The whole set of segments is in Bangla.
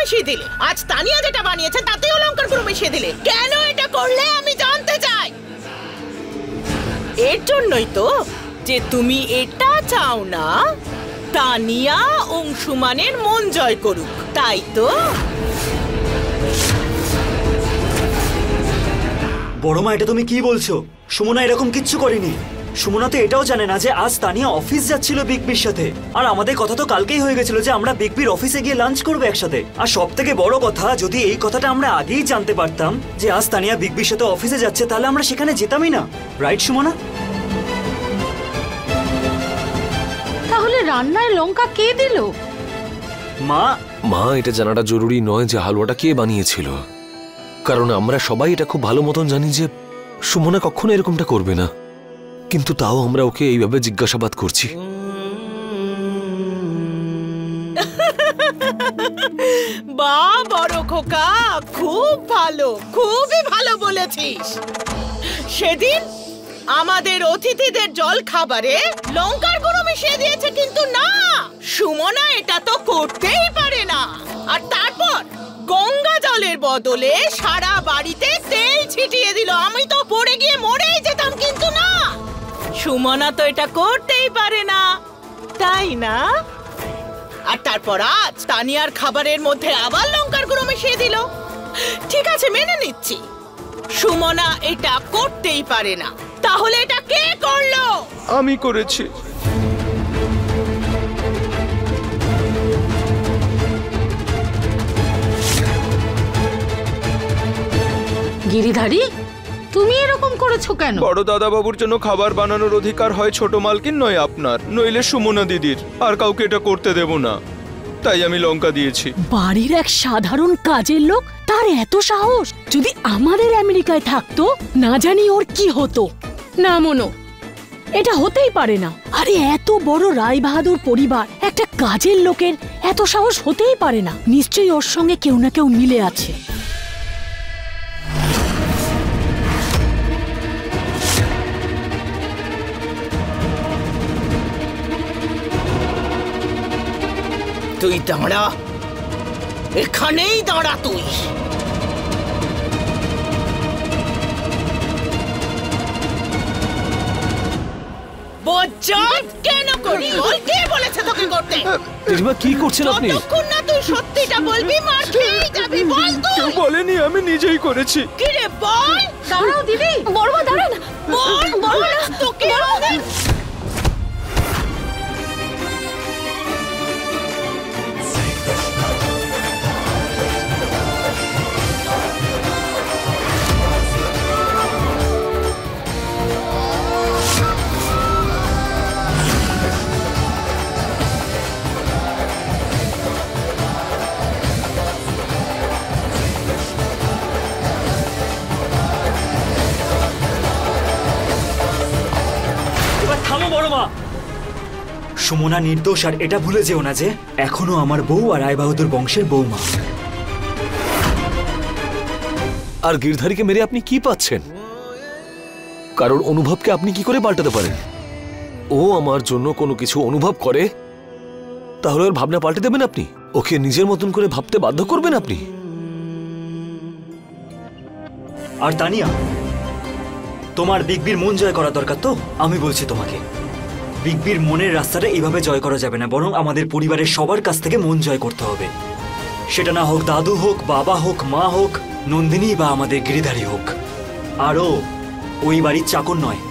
মিশিয়ে দিলে। আজ তানিয়া যেটা বানিয়েছে তাতেও লঙ্কার গুঁড়ো মিশিয়ে দিলে। কেন এটা করলে আমি জানতে চাই। এর জন্যই তো যে তুমি এটা চাও না তানিয়া অংশুমানের মন জয় করুক, তাই তো? বড় মা, এটা তুমি কি বলছো? সুমনা এরকম কিচ্ছু করেনি। সুমনা তো এটাও জানে না যে আজ তানিয়া অফিস যাচ্ছিল বিগ বির সাথে। আর আমাদের কথা তো কালকেই হয়ে গেছিল যে আমরা বিগ বির অফিসে গিয়ে লাঞ্চ করবো একসাথে। আর সব থেকে বড় কথা, যদি এই কথাটা আমরা আগেই জানতে পারতাম যে আজ তানিয়া বিগ বির সাথে অফিসে যাচ্ছে, তাহলে আমরা সেখানে যেতামই না। রাইট সুমনা? তাহলে রান্নায় লঙ্কা কে দিল? মা, এটা জানাটা জরুরি নয় যে হালুয়াটা কে বানিয়েছিল, কারণ আমরা সবাই এটা খুব ভালো মতন জানি যে সুমনা কখনো এরকমটা করবে না। কিন্তু তাও আমরা ওকে এইভাবে জিজ্ঞাসাবাদ করছি। বাহ বড় খোকা, খুব ভালো, খুবই ভালো বলেছিস। সেদিন আমাদের অতিথিদের জল খাবারে লঙ্কার গুঁড়ো মিশিয়ে দিয়েছে, কিন্তু না, সুমনা এটা তো করতেই পারে না। আর তারপর গঙ্গা জলের বদলে সারা বাড়িতে তেল ছিটিয়ে দিল। আমি তো পড়ে গিয়ে মরেই যেতাম, কিন্তু না, সুমনা তো এটা করতেই পারে না, তাই না? আর তারপর আজ তানিয়ার খাবারের মধ্যে আবার লঙ্কার গুঁড়ো মিশিয়ে দিল। ঠিক আছে, মেনে নিচ্ছি সুমনা এটা করতেই পারে না। তাহলে এটা কে করলো? আমি করেছি। গিরিধারী, তুমি এরকম করেছো কেন? বড় দাদা বাবুর জন্য খাবার বানানোর অধিকার হয় ছোট মালকিন, নয় আপনার, নইলে সুমনা দিদির। আর কাউকে এটা করতে দেব না, তাই আমি লঙ্কা দিয়েছি। বাড়ির এক সাধারণ কাজের লোক, তার এত সাহস! যদি আমাদের আমেরিকায় থাকতো, না জানি ওর কি হতো। না মনো, এটা হতেই পারে না। আরে এত বড় রায়বাহাদুর পরিবার, একটা কাজের লোকের এত সাহস হতেই পারে না। নিশ্চয়ই ওর সঙ্গে কেউ না কেউ মিলে আছে। তুই দাঁড়া, এখানেই দাঁড়া তুই। বজ্জাত কেন করি? বল, কে বলেছে তোকে করতে? দিদিমা, কি করছেন আপনি? যতক্ষণ না তুই সত্যিটা বলবি, মার খেয়েই যাবি। বল তুই। কেউ বলেনি, আমি নিজেই করেছি। কি রে বল? দাঁড়াও দিদি, বড়মা দাঁড়ান। বল বল তোকে। সুমনা নির্দোষ, আর এটা ভুলে যেও না যে এখনো আমার বউ আর রায়বাহাদুর বংশের বৌমা। আর গিরধারীকে মেরে আপনি কি পাচ্ছেন? কারণ অনুভবকে আপনি কি করে পাল্টাতে পারেন? ও আমার জন্য কোনো কিছু অনুভব করে, তাহলে ওর ভাবনা পাল্টে দেবেন আপনি? ওকে নিজের মতন করে ভাবতে বাধ্য করবেন আপনি? আর তানিয়া, তোমার বিগ বির মন জয় করা দরকার তো। আমি বলছি তোমাকে, বিগ বির মনের রাস্তাটা এইভাবে জয় করা যাবে না, বরং আমাদের পরিবারের সবার কাছ থেকে মন জয় করতে হবে। সেটা না হোক দাদু হোক, বাবা হোক, মা হোক, নন্দিনী বা আমাদের গিরিধারী হোক। আরও ওই বাড়ির চাকর নয়,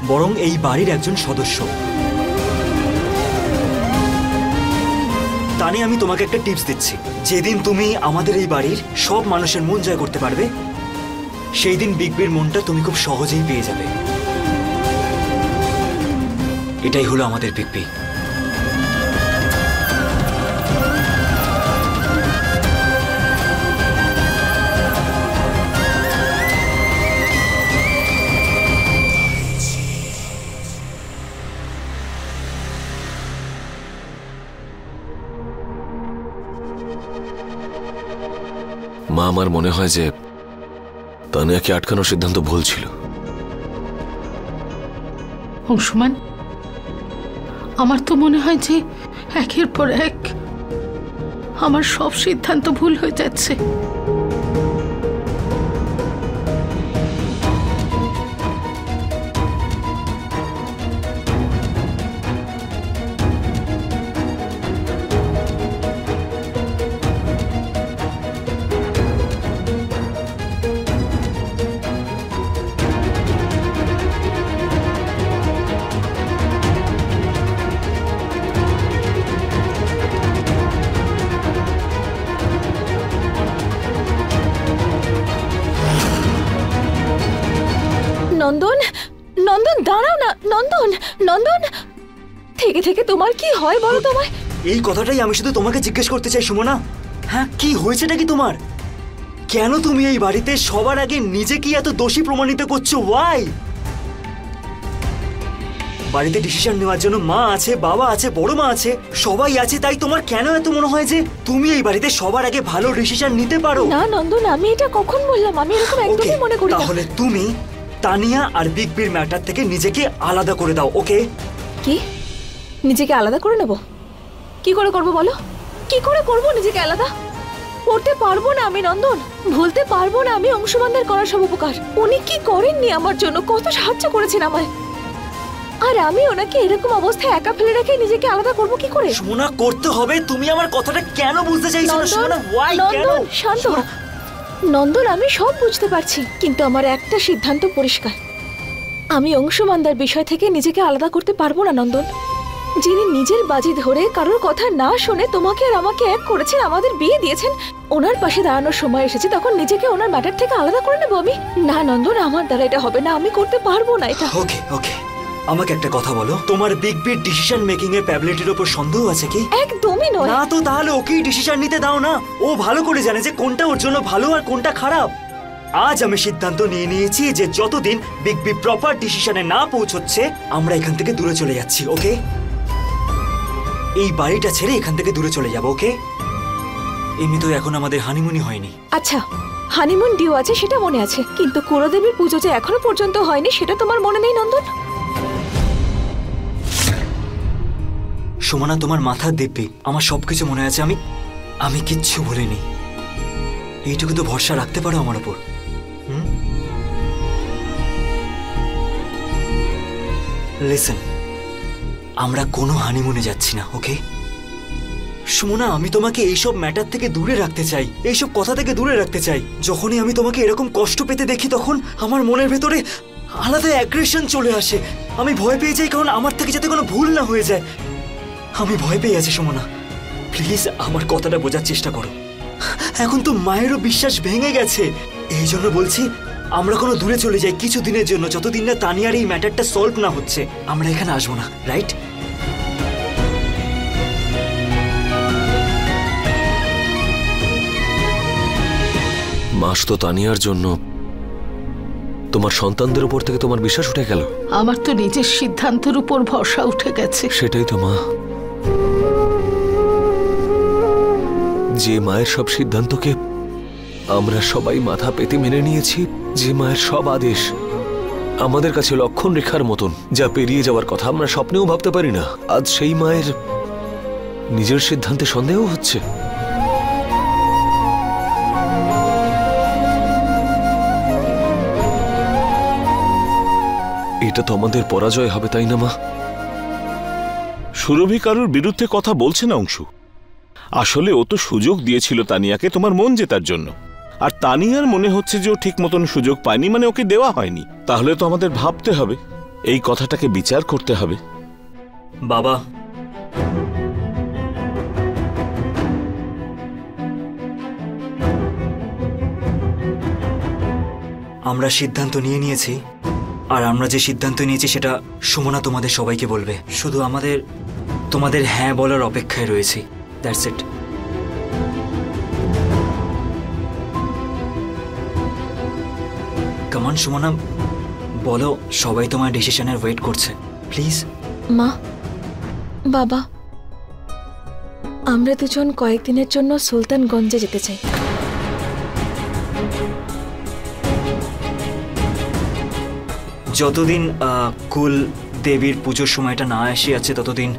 বরং এই বাড়ির একজন সদস্য। তানি, আমি তোমাকে একটা টিপস দিচ্ছি। যেদিন তুমি আমাদের এই বাড়ির সব মানুষের মন জয় করতে পারবে, সেই দিন বিগ বির মনটা তুমি খুব সহজেই পেয়ে যাবে। এটাই হলো আমাদের বিগ বি। মা, আমার মনে হয় যে তানিয়াকে আটকানোর সিদ্ধান্ত ভুল ছিল। অংশুমান, আমার তো মনে হয় যে একের পর এক আমার সব সিদ্ধান্ত ভুল হয়ে যাচ্ছে। নন্দন, নন্দন দাঁড়াও না। নন্দন, নন্দন, থেকে থেকে তোমার কি হয় বলো তোমায়? এই কথাটাই আমি শুধু তোমাকে জিজ্ঞেস করতে চাই সুমনা। হ্যাঁ, কি হয়েছেটা কি তোমার? কেন তুমি এই বাড়িতে সবার আগে নিজেকে এত দোষী প্রমাণিত করছো? ওয়াই? বাড়িতে ডিসিশন নেওয়ার জন্য মা আছে, বাবা আছে, বড় মা আছে, সবাই আছে, তাই তোমার কেন এত মনে হয় যে তুমি এই বাড়িতে সবার আগে ভালো ডিসিশন নিতে পারো? না নন্দন, আমি এটা কখন বললাম? আমি এরকম একদমই মনে করি না। তাহলে তুমি তানিয়া আর বিগ বির ম্যাটার থেকে নিজেকে আলাদা করে দাও, ওকে? কি নিজেকে আলাদা করে নেব? কি করে করব বলো? কি করে করব নিজেকে আলাদা? করতে পারবো না আমি নন্দন, ভুলতে পারবো না আমি অংশুমানদের করা সব উপকার। উনি কি করেননি আমার জন্য, কত সাহায্য করেছেন আমায়, আর আমি ওনাকে এরকম অবস্থায় একা ফেলে রেখে নিজেকে আলাদা করব কি করে? সুমনা, করতে হবে। তুমি আমার কথাটা কেন বুঝতে চাইছো না সুমনা? ওয়াই? কেন? নন্দন শান্ত হ। নন্দন, আমি সব বুঝতে পারছি, কিন্তু আমার একটা সিদ্ধান্ত পরিষ্কার। আমি অংশুমানদার বিষয় থেকে নিজেকে আলাদা করতে পারবো না নন্দন। যিনি নিজের বাজি ধরে কারোর কথা না শুনে তোমাকে আর আমাকে এক করেছেন, আমাদের বিয়ে দিয়েছেন, ওনার পাশে দাঁড়ানোর সময় এসেছে, তখন নিজেকে ওনার ম্যাটার থেকে আলাদা করে নেবো আমি? না নন্দন, আমার দ্বারা এটা হবে না, আমি করতে পারবো না এটা। ওকে ওকে, আমাকে একটা কথা বলো, তোমার বিগ বির ডিসিশন মেকিং এর প্যাবিলিটির উপর সন্দেহ আছে কি? একদমই নয়। না তো তাহলে ওকেই ডিসিশন নিতে দাও না। ও ভালো করে জানে যে কোনটা ওর জন্য ভালো আর কোনটা খারাপ। আজ আমি সিদ্ধান্ত নিয়ে নিয়েছি যে যতদিন বিগ বি প্রপার ডিসিশনে না পৌঁছচ্ছে আমরা এখান থেকে দূরে চলে যাচ্ছি, ওকে? এই বাড়িটা ছেড়ে এখান থেকে দূরে চলে যাব, ওকে? এমনি তো এখন আমাদের হানিমুনই হয়নি। আচ্ছা, হানিমুন ডিউ আছে সেটা মনে আছে, কিন্তু কুলদেবীর পুজো যে এখনো পর্যন্ত হয়নি সেটা তোমার মনে নেই নন্দন? সুমনা, তোমার মাথার দিব্যি, আমার সবকিছু মনে আছে। আমি কিচ্ছু বলিনি। এইটুকু তো ভরসা রাখতে পারো আমার উপর। লিসেন, আমরা কোনো হানিমুনে যাচ্ছি না, ওকে? সুমনা, আমি তোমাকে এইসব ম্যাটার থেকে দূরে রাখতে চাই, এইসব কথা থেকে দূরে রাখতে চাই। যখনই আমি তোমাকে এরকম কষ্ট পেতে দেখি তখন আমার মনের ভেতরে আলাদা অ্যাগ্রেশন চলে আসে। আমি ভয় পেয়ে যাই, কারণ আমার থেকে যাতে কোনো ভুল না হয়ে যায়। আমি ভয় পেয়ে আছি সুমনা, প্লিজ আমার কথাটা বোঝার চেষ্টা করো। এখন তো মায়েরও বিশ্বাস ভেঙে গেছে, এই জন্য বলছি আমরা কোনো দূরে চলে যাই কিছু দিনের জন্য, যতদিন না তানিয়ার এই ম্যাটারটা সলভ না হচ্ছে। আমরা এখানে আসবো না, রাইট? মাস তো তানিয়ার জন্য তোমার সন্তানদের উপর থেকে তোমার বিশ্বাস উঠে গেল। আমার তো নিজের সিদ্ধান্তের উপর ভরসা উঠে গেছে। সেটাই তো মা, যে মায়ের সব সিদ্ধান্তকে আমরা সবাই মাথা পেতে মেনে নিয়েছি, যে মায়ের সব আদেশ আমাদের কাছে লক্ষণ রেখার মতন, যা পেরিয়ে যাওয়ার কথা আমরা স্বপ্নেও ভাবতে পারি না, আজ সেই মায়ের নিজের সিদ্ধান্তে সন্দেহ হচ্ছে। এটা তো আমাদের পরাজয় হবে, তাই না মা? সুরভি কারুর বিরুদ্ধে কথা বলছে না অংশু। আসলে ও তো সুযোগ দিয়েছিল তানিয়াকে তোমার মন জেতার জন্য, আর তানিয়ার মনে হচ্ছে যে ও ঠিক মতন সুযোগ পায়নি, মানে ওকে দেওয়া হয়নি। তাহলে তো আমাদের ভাবতে হবে, এই কথাটাকে বিচার করতে হবে। বাবা, আমরা সিদ্ধান্ত নিয়ে নিয়েছি, আর আমরা যে সিদ্ধান্ত নিয়েছি সেটা সুমনা তোমাদের সবাইকে বলবে। শুধু তোমাদের হ্যাঁ বলার অপেক্ষায় রয়েছি, দ্যাটস ইট। কামান সুমনা, বলো, সবাই তোমার ডিসিশনের ওয়েট করছে, প্লিজ। মা, বাবা, আমরা দুজন কয়েকদিনের জন্য সুলতানগঞ্জে যেতে চাই। যতদিন কুল দেবীর পুজোর সময়টা না এসে আছে ততদিন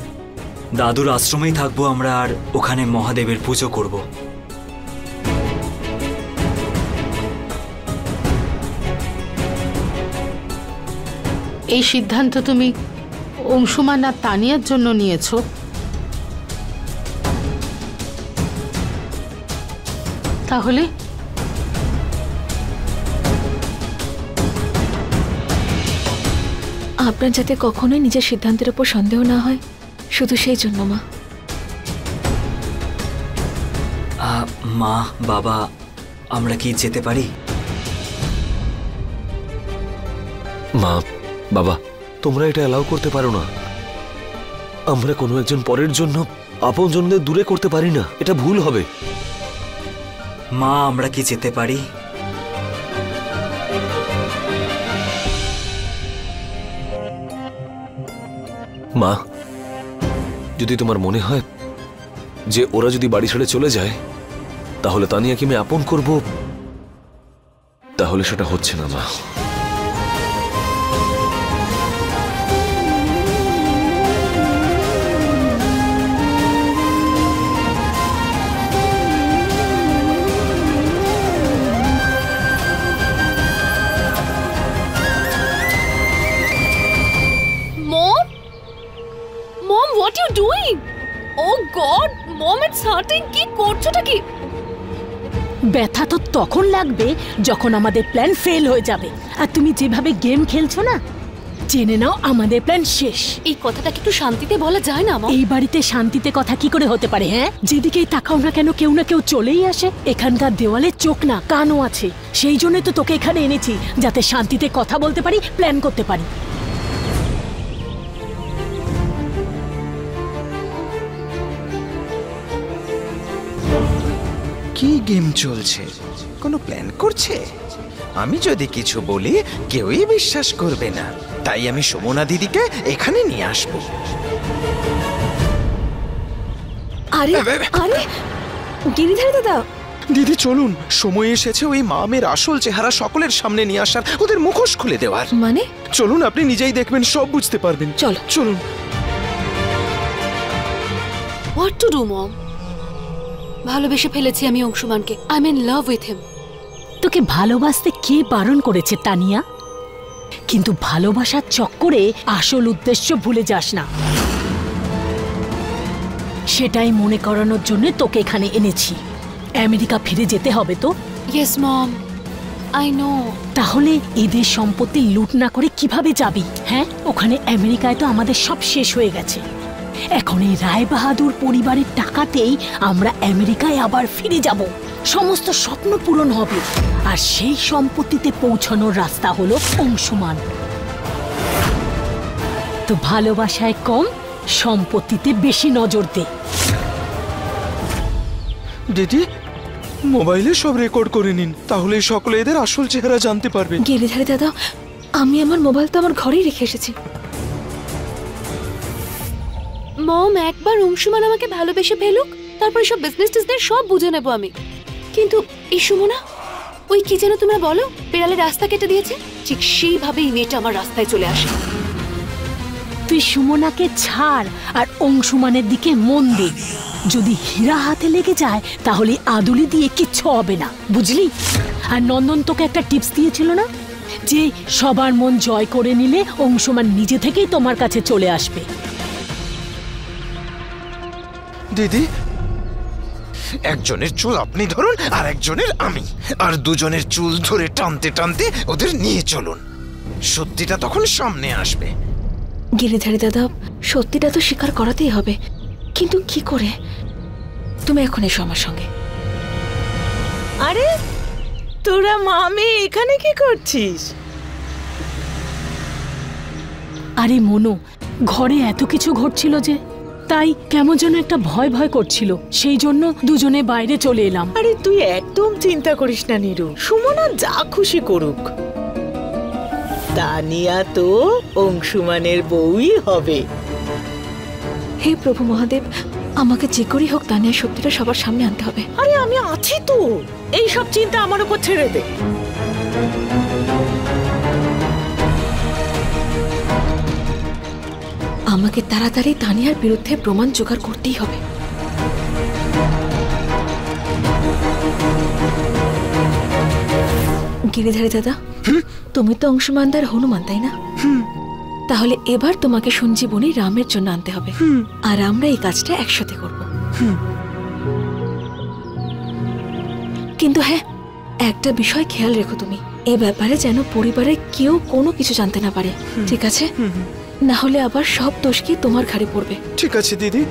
দাদুর আশ্রমেই থাকবো আমরা, আর ওখানে মহাদেবের পুজো করব। এই সিদ্ধান্ত তুমি অংশুমান আর তানিয়ার জন্য নিয়েছো? তাহলে আপনার যাতে কখনোই নিজের সিদ্ধান্তের উপর সন্দেহ না হয়, শুধু সেই জন্য মা। মা, বাবা, আমরা কি যেতে পারি? মা, বাবা, তোমরা এটা অ্যালাউ করতে পারো না। আমরা কোনো একজন পরের জন্য আপনজনদের দূরে করতে পারি না, এটা ভুল হবে। মা, আমরা কি যেতে পারি? মা, যদি তোমার মনে হয় যে ওরা যদি বাড়ি ছেড়ে চলে যায় তাহলে তানিয়াকে আমি আপন করব, তাহলে সেটা হচ্ছে না মা। Mom, what are you doing? Oh God, Mom, it's hurting. কি করছোটা কি? ব্যথা তো তখন লাগবে যখন আমাদের প্ল্যান ফেল হয়ে যাবে। আর তুমি যেভাবে গেম খেলছো না, জেনে নাও আমাদের প্ল্যান শেষ। এই কথাটা কি একটু শান্তিতে বলা যায় না মা? এই বাড়িতে শান্তিতে কথা কি করে হতে পারে? হ্যাঁ, যেদিকেই তাকাও না কেন কেউ না কেউ চলেই আসে। এখানকার দেওয়ালে চোখ না কানও আছে, সেই জন্যই তো তোকে এখানে এনেছি, যাতে শান্তিতে কথা বলতে পারি, প্ল্যান করতে পারি। কি গেম চলছে? কোনো প্ল্যান করছে? আমি যদি কিছু বলি কেউই বিশ্বাস করবে না, তাই আমি সুমনা দিদিকে এখানে নিয়ে আসবো। আরে আরে গিরিধারী দাদা, দিদি চলুন, সময় এসেছে ওই মামের আসল চেহারা সকলের সামনে নিয়ে আসার, ওদের মুখোশ খুলে দেওয়ার। মানে? চলুন, আপনি নিজেই দেখবেন, সব বুঝতে পারবেন। চলো চলুন। What to do mom? ভালোবেসে ফেলেছি আমি অংশুমানকে। I am in love with him. তোকে ভালোবাসতে কে বারণ করেছে তানিয়া? কিন্তু ভালোবাসার চক্করে আসল উদ্দেশ্য ভুলে যাস না। সেটাই মনে করানোর জন্য তোকে এখানে এনেছি। আমেরিকা ফিরে যেতে হবে তো? Yes mom, I know. তাহলে এদের সম্পত্তি লুট না করে কিভাবে যাবি? হ্যাঁ, ওখানে আমেরিকায় তো আমাদের সব শেষ হয়ে গেছে। এখন এই রায় বাহাদুর পরিবারের টাকাতেই আমরা আমেরিকায় আবার ফিরে যাব। সমস্ত স্বপ্ন পূরণ হবে, আর সেই সম্পত্তিতে পৌঁছানোর রাস্তা হলো অংশুমান। তো ভালোবাসায় কম, সম্পত্তিতে বেশি নজর দে। দিদি, মোবাইলে সব রেকর্ড করে নিন, তাহলে সকলে এদের আসল চেহারা জানতে পারবে। গিরিধারী দাদা, আমি আমার মোবাইল তো আমার ঘরেই রেখে এসেছি। মম, একবার অংশুমান আমাকে ভালোবেসে ফেলুক, তারপরে সব বিজনেস সব বুঝে নেব আমি। কিন্তু এই সুমনা, ওই কি যেন তোমরা বলো, বেড়ালে রাস্তা কেটে দিয়েছে, ঠিক সেইভাবে এই মেয়েটা আমার রাস্তায় চলে আসে। তুই সুমনাকে ছাড় আর অংশুমানের দিকে মন দে। যদি হীরা হাতে লেগে যায় তাহলে আদুলি দিয়ে কিচ্ছু হবে না, বুঝলি? আর নন্দন তোকে একটা টিপস দিয়েছিল না, যে সবার মন জয় করে নিলে অংশুমান নিজে থেকেই তোমার কাছে চলে আসবে। দিদি, একজনের চুল আপনি ধরুন আর একজনের আমি, আর দুজনের চুল ধরে টানতে টানতে ওদের নিয়ে চলুন। সত্যিটা তখন সামনে আসবে। গিরিধারী দাদা, সত্যিটা তো স্বীকার করাতেই হবে, কিন্তু কি করে? তুমি এখন এসো আমার সঙ্গে। আরে তোরা মামি এখানে কি করছিস? আরে মনু, ঘরে এত কিছু ঘটছিল যে, তাই কেমন যেন একটা ভয় ভয় করছিল, সেই জন্য দুজনে বাইরে চলে এলাম। আরে তুই একদম চিন্তা করিস না নীরু, সুমনা যা খুশি করুক। তানিয়া তো অংশুমানের বউই হবে। হে প্রভু মহাদেব, আমাকে যে করেই হোক তানিয়া সত্যিটা সবার সামনে আনতে হবে। আরে আমি আছি তো, এই সব চিন্তা আমার উপর ছেড়ে দে। আমাকে তাড়াতাড়ি তানিয়ার বিরুদ্ধে প্রমাণ জোগাড় করতেই হবে। গিরিধারী দাদা, তুমি তো অংশুমানদার হনুমান, তাই না? তাহলে এবার তোমাকে সঞ্জীবনী রামের জন্য আনতে হবে, আর আমরা এই কাজটা একসাথে করব। কিন্তু হ্যাঁ, একটা বিষয় খেয়াল রেখো, তুমি এ ব্যাপারে যেন পরিবারের কেউ কোনো কিছু জানতে না পারে, ঠিক আছে? না হলে আবার সব দোষ কি তোমার ঘাড়ে পড়বে। ঠিক আছে দিদি।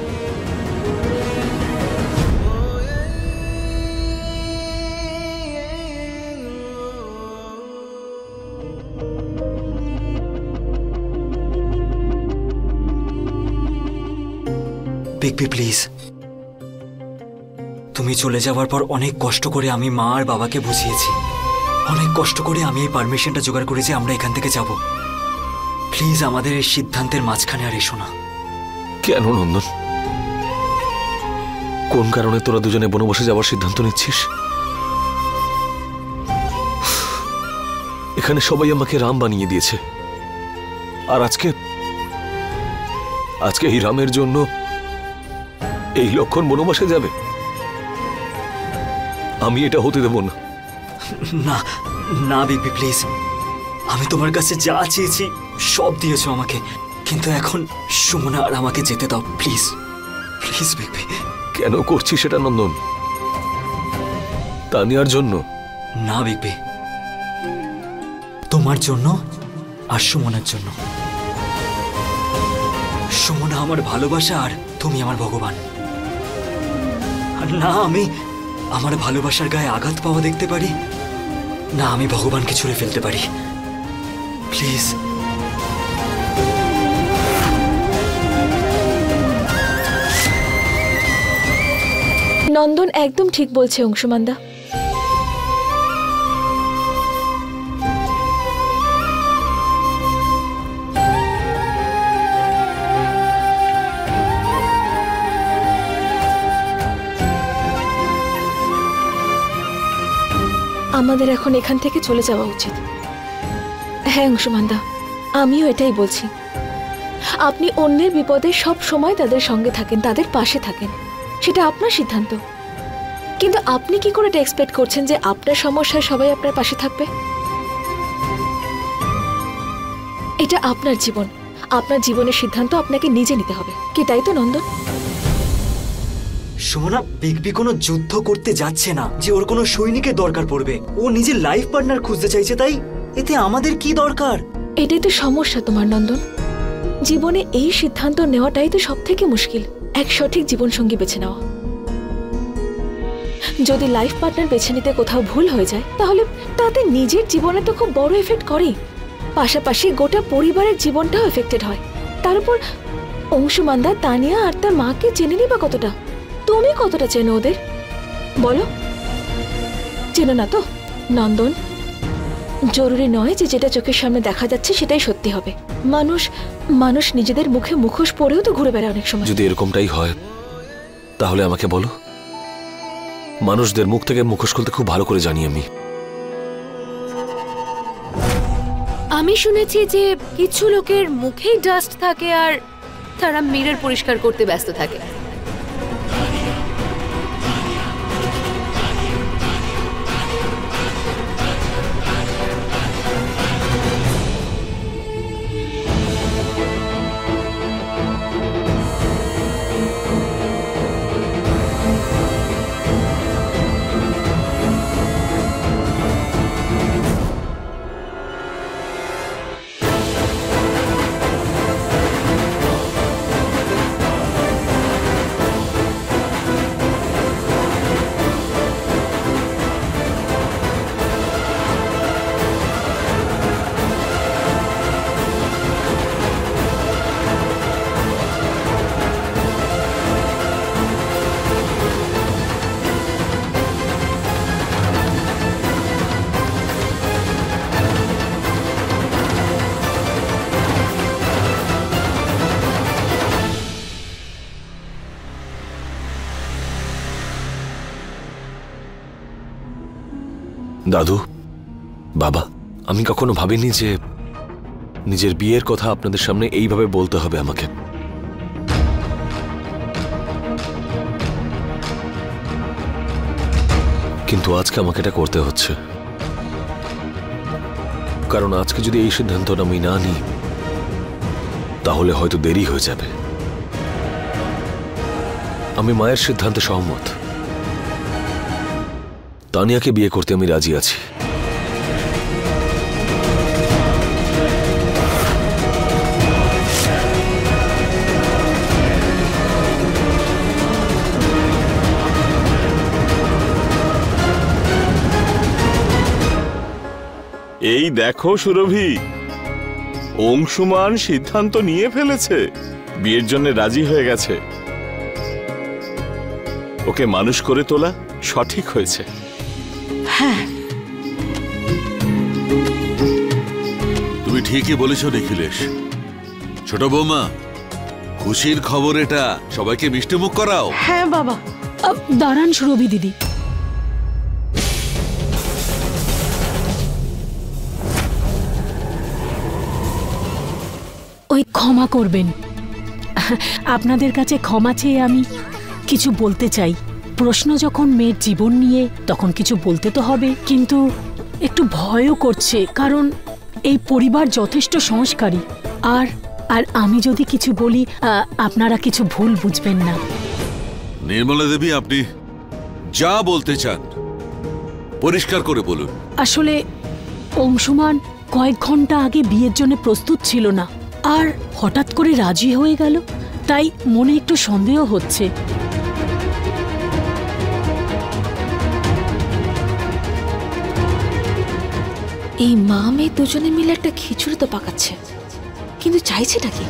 বিগবি প্লিজ, তুমি চলে যাওয়ার পর অনেক কষ্ট করে আমি মা আর বাবাকে বুঝিয়েছি, অনেক কষ্ট করে আমি এই পারমিশনটা জোগাড় করেছি আমরা এখান থেকে যাব। প্লিজ আমাদের এই সিদ্ধান্তের মাঝখানে আর এসো না। কেন নন্দন, কোন কারণে তোরা দুজনে বনবাসে যাওয়ার সিদ্ধান্ত নিচ্ছিস? এখানে সবাই আমাকে রাম বানিয়ে দিয়েছে, আর আজকে এই রামের জন্য এই লক্ষণ বনবাসে যাবে? আমি এটা হতে দেব না। না না বিগবি প্লিজ, আমি তোমার কাছে যা চেয়েছি সব দিয়েছো আমাকে, কিন্তু এখন সুমনা আর আমাকে যেতে দাও প্লিজ। প্লিজ বিগবি। কেন করছিস সেটা নন্দন? তানিয়ার জন্য? না বিগবি, তোমার জন্য আর সুমনার জন্য। সুমনা আমার ভালোবাসা আর তুমি আমার ভগবান। আর না আমি আমার ভালোবাসার গায়ে আঘাত পাওয়া দেখতে পারি, না আমি ভগবানকে ছুঁড়ে ফেলতে পারি। প্লিজ। নন্দন একদম ঠিক বলছে অংশুমানদা। আমাদের এখন এখান থেকে চলে যাওয়া উচিত। হ্যাঁ অংশুমানদা, আমিও এটাই বলছি। আপনি অন্যের বিপদে সব সময় তাদের সঙ্গে থাকেন, তাদের পাশে থাকেন, সেটা আপনার সিদ্ধান্ত। কিন্তু আপনি কি করে এটা এক্সপেক্ট করছেন যে আপনার সমস্যায় সবাই আপনার পাশে থাকবে? এটা আপনার জীবন, আপনার জীবনের সিদ্ধান্ত আপনাকে নিজে নিতে হবে, কি তাই তো নন্দন? সুমনা, বিগবি কোনো যুদ্ধ করতে যাচ্ছে না যে ওর কোনো সৈনিকের দরকার পড়বে। ও নিজের লাইফ পার্টনার খুঁজতে চাইছে, তাই এতে আমাদের কি দরকার? এটাই তো সমস্যা তোমার নন্দন। জীবনে এই সিদ্ধান্ত নেওয়াটাই তো সব থেকে মুশকিল, এক সঠিক জীবনসঙ্গী বেছে নেওয়া। যদি লাইফ পার্টনার বেছে নিতে কোথাও ভুল হয়ে যায় তাহলে তাতে নিজের জীবনে তো খুব বড় এফেক্ট করেই, পাশাপাশি গোটা পরিবারের জীবনটাও এফেক্টেড হয়। তার উপর অংশুমানদা তানিয়া আর তার মাকে চেনে নি বা কতটা? তুমি কতটা চেনো ওদের বলো? চেনো না তো নন্দন। জরুরি নয় যে যেটা চোখের সামনে দেখা যাচ্ছে সেটাই সত্যি হবে। মানুষ নিজেদের মুখে মুখোশ পরেও তো ঘুরে বেড়ায় অনেক সময়। যদি এরকমটাই হয় তাহলে আমাকে বলো, মানুষদের মুখ থেকে মুখোশ খুলতে খুব ভালো করে জানি আমি। আমি শুনেছি যে কিছু লোকের মুখেই ডাস্ট থাকে আর তারা মিরর পরিষ্কার করতে ব্যস্ত থাকে। দাদু, বাবা, আমি কখনো ভাবিনি যে নিজের বিয়ের কথা আপনাদের সামনে এইভাবে বলতে হবে আমাকে। কিন্তু আজকে আমাকে এটা করতে হচ্ছে, কারণ আজকে যদি এই সিদ্ধান্তটা আমি না নিই তাহলে হয়তো দেরি হয়ে যাবে। আমি মায়ের সিদ্ধান্তে সহমত। তানিয়াকে বিয়ে করতে আমি রাজি আছি। এই দেখো সুরভি, অংশুমান সিদ্ধান্ত নিয়ে ফেলেছে, বিয়ের জন্য রাজি হয়ে গেছে। ওকে মানুষ করে তোলা সঠিক হয়েছে। হ্যাঁ, তুমি ঠিকই বলেছ নিখিলেশ। ছোট বৌমা, খুশির খবর এটা, সবাইকে মিষ্টিমুখ করাও। হ্যাঁ বাবা। দাঁড়ান সুরভি দিদি, ওই ক্ষমা করবেন, আপনাদের কাছে ক্ষমা চেয়ে আমি কিছু বলতে চাই। প্রশ্ন যখন মেয়ের জীবন নিয়ে, তখন কিছু বলতে তো হবে, কিন্তু একটু ভয়ও করছে, কারণ এই পরিবার যথেষ্ট সংস্কারী। আর আর আমি যদি কিছু বলি আপনারা কিছু ভুল বুঝবেন না। নির্মলা দেবী, আপনি যা বলতে চান পরিষ্কার করে বলুন। আসলে অংশুমান কয়েক ঘন্টা আগে বিয়ের জন্য প্রস্তুত ছিল না, আর হঠাৎ করে রাজি হয়ে গেল, তাই মনে একটু সন্দেহ হচ্ছে। এই মা মেয়ে দুজনে মিলে একটা খিচুড়ি তো পাকাচ্ছে, কিন্তু চাইছেটা কি?